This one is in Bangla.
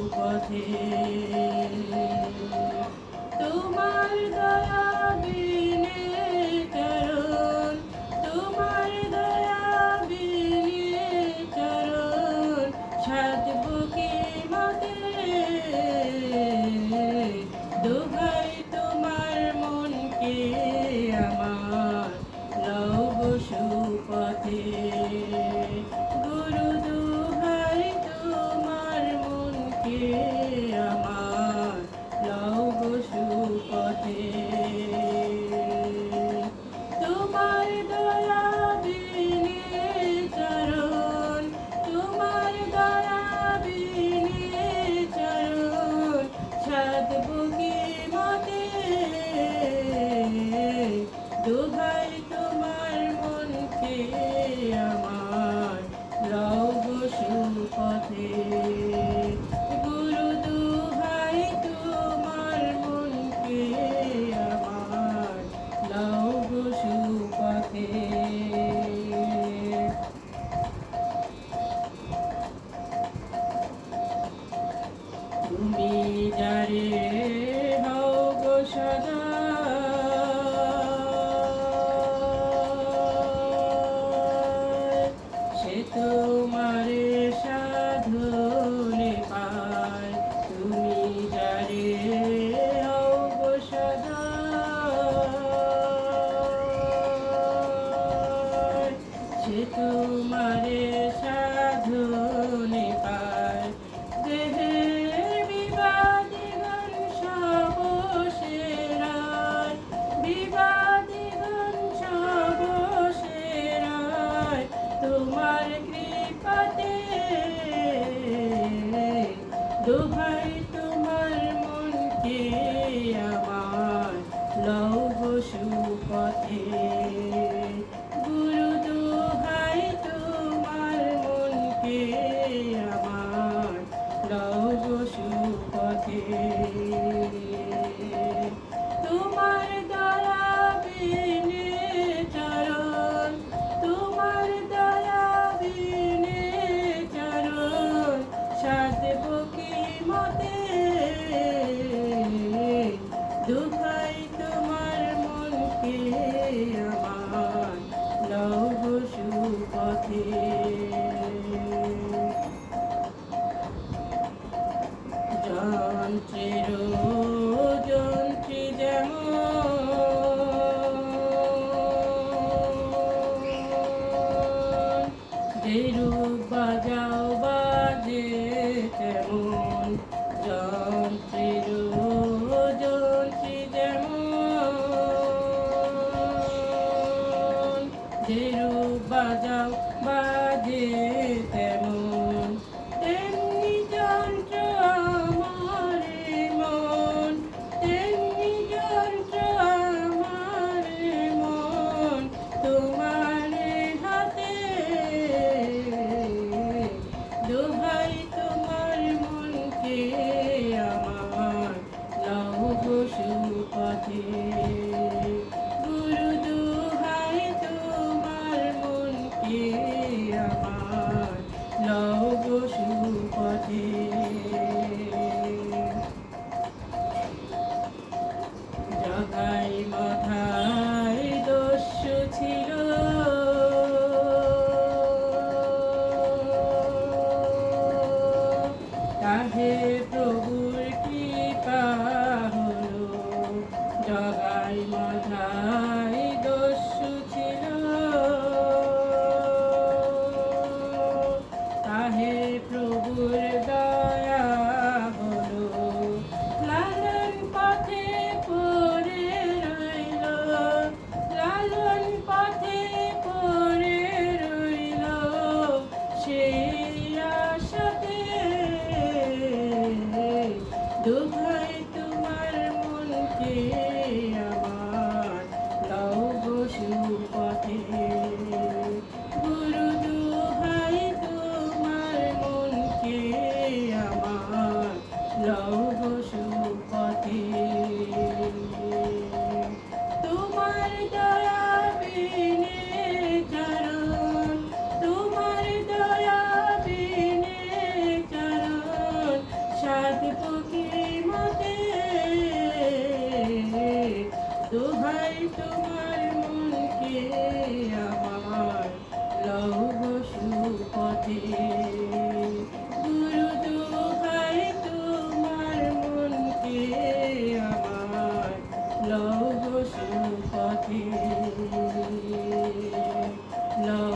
সুপথে তোমার দয়া বিনে চরণ তোমার দয়া বিনে চরণ সাধবো কি মতে দোহাই তোমার মনকে আমার লও গো সুপথে গুরু দোহাই তোমার মনকে আমার লও গো সুপথে তোমার দয়া বিনে চরণ তোমার দয়া বিনে চরণ সাধবো কি মতে দোহাই তোমার মনকে আমার লও গো সুপথে গুরু দোহাই তোমার মনকে আমার লও গো সুপথে তুমি যারে হও গো সদা সে তোমারে সাধনে পায় তুমি যারে হও গো সদা সে তোমারে সাধনে পায় দেহে বিবাদিগণ সব সেরায় বিবাদিগণ সব সেরায় তোমার কৃপাতে দোহাই তোমার মনকে আমার লও গো সুপথে গুরু দোহাই তোমার মনকে আমার লও গো সুপথে তোমার দয়া বিনে চরণ তোমার দয়া বিনে চরণ সাধবো কি মতে দোহাই তোমার মনকে আমার লও গো সুপথে যন্ত্রের যন্ত্রী যেমন যেরূপ বাজাও বাজে তেমন যন্ত্রের যন্ত্রী যেমন যেরূপ বাজাও বাজে তেমন তেমনি যন্ত্র আমার মন তেমনি যন্ত্র আমার মন তোমার হাতে দোহাই তোমার মনকে আমার লও গো সুপথে গুরু দোহাই তোমার মনকে আমার লও গো সুপথে জগাই মাথায় দস্যু ছিল তাহে প্রভুর কৃপা হলো জগাই মাথায় দস্যু ছিল তাহে প্রভুর দয়া হলো লালন পথে পড়ে রইল লালন পথে পড়ে রইল সেই আশাতে দোহাই তোমার মনকে আমার লও গো সুপথে গুরু দোহাই তোমার মনকে আমার লও গো সুপথে তোমার দয়া বিনে চরণ তোমার দয়া বিনে চরণ লা